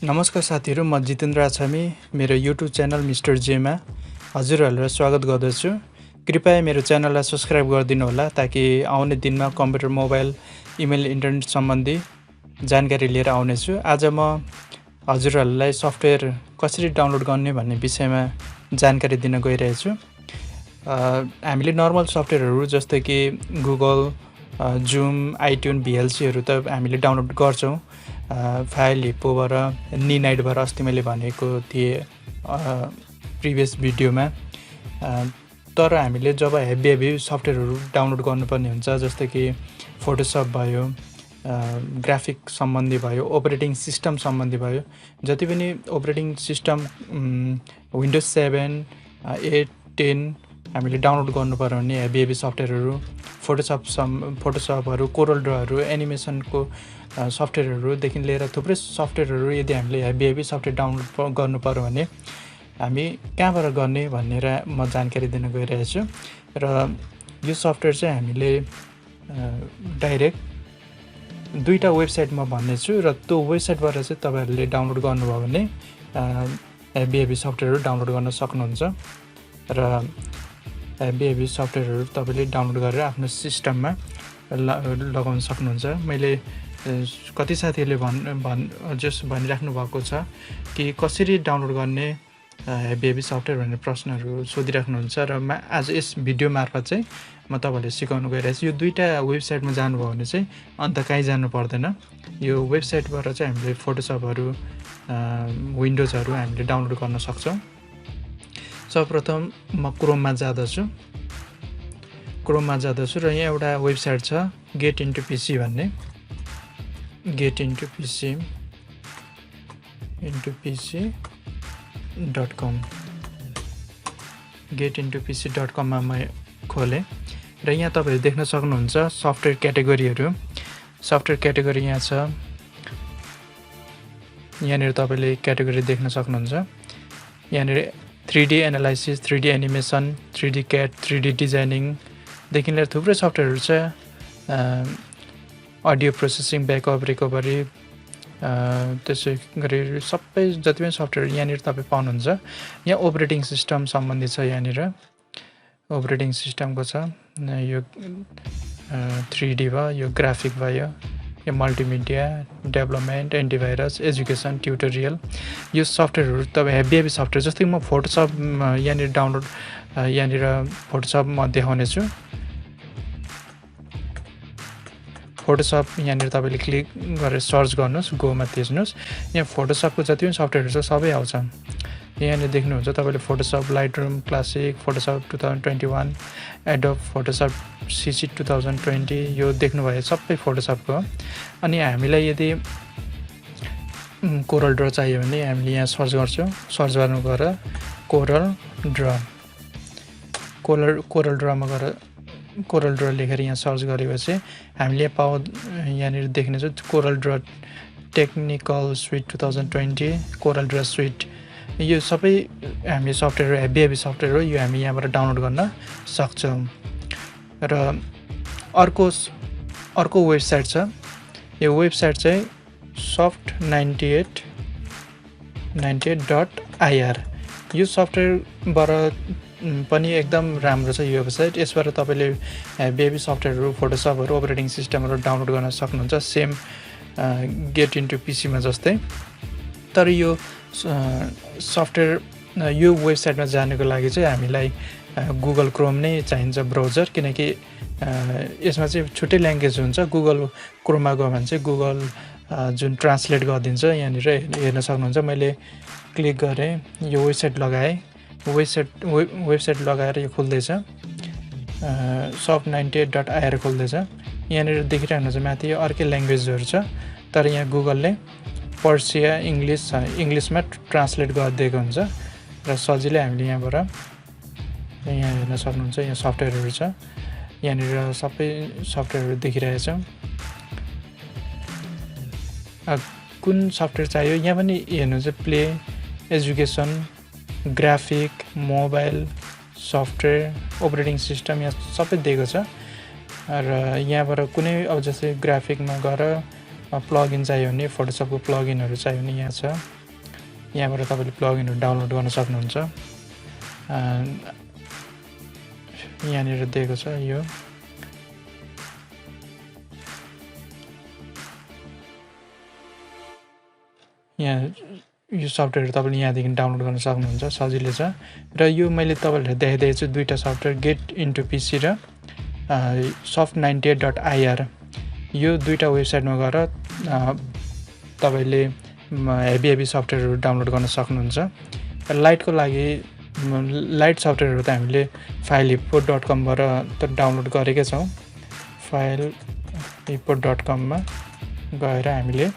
नमस्कार साथीहरु, म जितेन्द्र आछामी मेरो युट्युब च्यानल Mr.J मा हजुरहरुलाई स्वागत गर्दछु। कृपया मेरो च्यानललाई सब्स्क्राइब गरिदिनु होला ताकि आउने दिनमा कम्प्युटर, मोबाइल, इमेल, इन्टरनेट सम्बन्धी जानकारी लिएर आउने छु। आज म हजुरहरुलाई सफ्टवेयर कसरी डाउनलोड गर्ने भन्ने विषयमा जानकारी दिन गइरहेको छु। हामीले नर्मल सफ्टवेयरहरु जस्तै कि गुगल, जुम, आइट्युन, भिएलसीहरु त हामीले डाउनलोड गर्छौं। फाइल हिप्पोबाट निनाइटबाट अस्ति मैले भनेको थिएँ प्रिभियस भिडियोमा। तर हामीले जब हेभी सफ्टवेयरहरु डाउनलोड गर्नुपर्ने हुन्छ जस्तै कि फोटोसप भयो, ग्राफिक सम्बन्धी भयो, अपरेटिङ सिस्टम सम्बन्धी भयो, जति पनि अपरेटिङ सिस्टम विन्डोज 7, 8, 10 हामीले डाउनलोड गर्नुपर्यो भने हेभी सफ्टवेयरहरु, फोटोसपहरु, कोरल ड्रहरु, एनिमेसनको सफ्टवेयरहरु देखि लिएर थुप्रै सफ्टवेयरहरु यदि हामीले हेभी सफ्टवेयर डाउनलोड गर्नुपर्यो भने हामी कहाँबाट गर्ने भनेर म जानकारी दिन गइरहेको छु। र यो सफ्टवेयर चाहिँ हामीले डाइरेक्ट दुईटा वेबसाइटमा भन्ने छु र त्यो वेबसाइटबाट चाहिँ तपाईहरुले डाउनलोड गर्नुभयो भने हेभी सफ्टवेयरहरु डाउनलोड गर्न सक्नुहुन्छ र हेभी सफ्टवेयरहरु तपाईले डाउनलोड गरेर आफ्नो सिस्टममा लगाउन सक्नुहुन्छ। मैले कति साथीहरुले भनिराख्नु भएको छ कि कसरी डाउनलोड गर्ने हेभी सफ्टवेयर भनेर प्रश्नहरु सोधिराख्नुहुन्छ र आज यस भिडियो मार्फत चाहिँ म तपाईहरुलाई सिकाउन गइरहेछु। यो दुईटा वेबसाइटमा जानुभयो भने चाहिँ अन्त कहीँ जानु पर्दैन। यो वेबसाइटबाट चाहिँ हामीले फोटोसपहरु, विन्डोजहरु हामीले डाउनलोड गर्न सक्छौं। सर्वप्रथम म क्रोममा जाँदछु र यहाँ एउटा वेबसाइट छ गेट इन्टु पीसी भन्ने। getintopc.com getintopc.com मा म खोले र यहाँ तपाईहरु देख्न सक्नुहुन्छ सफ्टवेयर क्याटेगोरीहरु। सफ्टवेयर क्याटेगोरी यहाँ छ। यहाँनिर तपाईले क्याटेगोरी देख्न सक्नुहुन्छ। यहाँनिर 3D analysis, 3D animation, 3D CAD, 3D designing देखि लिएर थुप्रै सफ्टवेयरहरु छ। अडियो प्रोसेसिङ, ब्याकअप, रिकभरी, त्यसै गरी सबै जति पनि सफ्टवेयर यहाँनिर तपाई पाउनुहुन्छ। यहाँ अपरेटिङ सिस्टम सम्बन्धी छ। यहाँनिर अपरेटिङ सिस्टमको छ। यो 3D भयो, यो ग्राफिक भयो, यो multimedia, development, antivirus, education, tutorial. यो सफ्टवेयरहरु तपाई हेभी सफ्टवेयर जस्तै म फोटोसप यहाँनिर डाउनलोड यहाँनिर फोटोसप म देखाउने छु। फोटोसप यहाँनिर तपाईले क्लिक गरेर सर्च गर्नुस्, गोमा थिच्नुस्। यहाँ फोटोसपको जति पनि सफ्टवेयरहरु छ सबै आउँछ। यहाँनिर देख्नुहुन्छ तपाईले Photoshop, Lightroom, Classic, Photoshop 2021, Adobe Photoshop CC 2020 यो देख्नुभयो सबै फोटोसपको। अनि हामीलाई यदि कोरल ड्र चाहियो भने हामीले यहाँ सर्च गर्छौं। सर्च गर्नु गएर कोरल ड्रमा गएर कोरल ड्र लेखेर यहाँ सर्च गरेपछि हामीले यहाँनिर देख्नेछ कोरल ड्र टेक्निकल स्विट 2020, कोरल ड्र स्विट। यो सबै हामी सफ्टवेयर हेभी सफ्टवेयर हो। यो हामी यहाँबाट डाउनलोड गर्न सक्छौं। र अर्को वेबसाइट छ। यो वेबसाइट चाहिँ soft98.ir। यो सफ्टवेयरबाट पनि एकदम राम्रो छ यो वेबसाइट। यसबाट तपाईले हेभी सफ्टवेयरहरु, फोटोसपहरु, अपरेटिङ सिस्टमहरु डाउनलोड गर्न सक्नुहुन्छ सेम गेट इन्टु पीसी मा जस्तै। तर यो सफ्टवेयर यो वेबसाइटमा जानको लागि चाहिँ हामीलाई गुगल क्रोम नै चाहिन्छ ब्राउजर, किनकि यसमा चाहिँ छुट्टै ल्याङ्ग्वेज हुन्छ। गुगल क्रोममा गयो भने चाहिँ गुगल जुन ट्रान्सलेट गरिदिन्छ। यहाँनिर हेर्न सक्नुहुन्छ। मैले क्लिक गरे, यो वेबसाइट लगाए, वेबसाइट लगाएर यो खुल्दैछ। soft98.ir खुल्दैछ। यहाँनिर देखिरहनुहुन्छ माथि अर्कै ल्याङ्ग्वेजहरु छ, तर यहाँ गुगलले पर्सिया इङ्ग्लिसमा ट्रान्सलेट गरिदिएको हुन्छ र सजिलै हामीले यहाँबाट यहाँ हेर्न सक्नुहुन्छ। यहाँ सफ्टवेयरहरु छ। यहाँनिर सबै सफ्टवेयरहरु देखिरहेछ। कुन सफ्टवेयर चाहियो यहाँ पनि हेर्नुहुन्छ। Play, education, graphic, mobile, software, operating system यहाँ सबै दिएको छ। र यहाँबाट कुनै अब जस्तै ग्राफिकमा गएर प्लगइन चाहियो भने फोटोसपको प्लगइनहरू चाहियो भने यहाँ छ। यहाँबाट तपाईँले प्लगइनहरू डाउनलोड गर्न सक्नुहुन्छ। यहाँनिर दिएको छ यो। यहाँ यो सफ्टवेयर तपाईँले यहाँदेखि डाउनलोड गर्न सक्नुहुन्छ, सजिलो छ। र यो मैले तपाईँलाई देखाइदिएको छु दुईवटा सफ्टवेयर, गेट इन्टु पिसी र soft98.ir। यो दुईवटा वेबसाइटमा गएर तपाईँले हेभी सफ्टवेयरहरू डाउनलोड गर्न सक्नुहुन्छ। लाइटको लागि लाइट सफ्टवेयरहरू त हामीले filehippo.com बाट त डाउनलोड गरेकै छौँ। filehippo.com मा गएर हामीले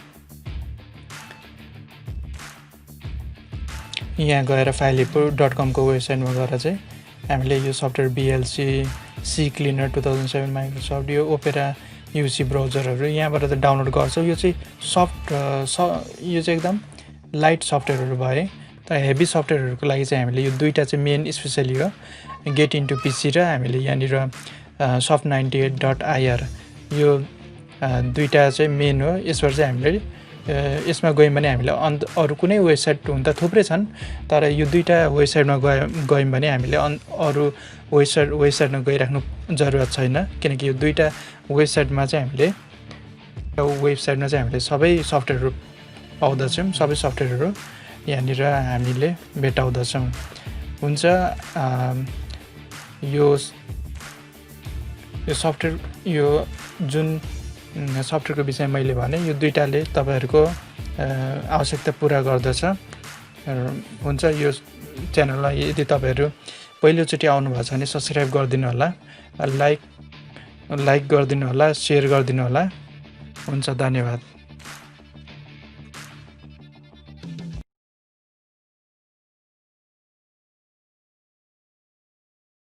यहाँ गएर filehippo.com को वेबसाइटमा गएर चाहिँ हामीले यो software BLC, CCleaner 2007 Microsoft, यो ओपेरा युसी ब्राउजरहरू यहाँबाट त डाउनलोड गर्छौँ। यो चाहिँ यो चाहिँ एकदम लाइट सफ्टवेयरहरू भए। त हेभी सफ्टवेयरहरूको लागि चाहिँ हामीले यो दुईवटा चाहिँ मेन स्पेसली हो, गेट इन्टु पिसी र हामीले यहाँनिर soft98.ir, यो दुईवटा चाहिँ मेन हो। यसबाट चाहिँ हामीले यसमा गयौँ भने हामीले अरू कुनै वेबसाइट हुन त थुप्रै छन्, तर यो दुईवटा वेबसाइटमा गयौँ भने हामीले अरू वेबसाइटमा गइराख्नु जरुरत छैन, किनकि यो दुईवटा वेबसाइटमा चाहिँ हामीले सबै सफ्टवेयरहरू पाउँदछौँ। सबै सफ्टवेयरहरू यहाँनिर हामीले भेटाउँदछौँ। हुन्छ, यो सफ्टवेयर, यो जुन सफ्टवेयरको विषयमा मैले भने, यो दुईवटाले तपाईँहरूको आवश्यकता पुरा गर्दछ। हुन्छ, यो च्यानललाई यदि तपाईँहरू पहिलोचोटि आउनुभएको छ भने सब्सक्राइब गरिदिनु होला, लाइक गरिदिनु होला, सेयर गरिदिनु होला। हुन्छ, धन्यवाद।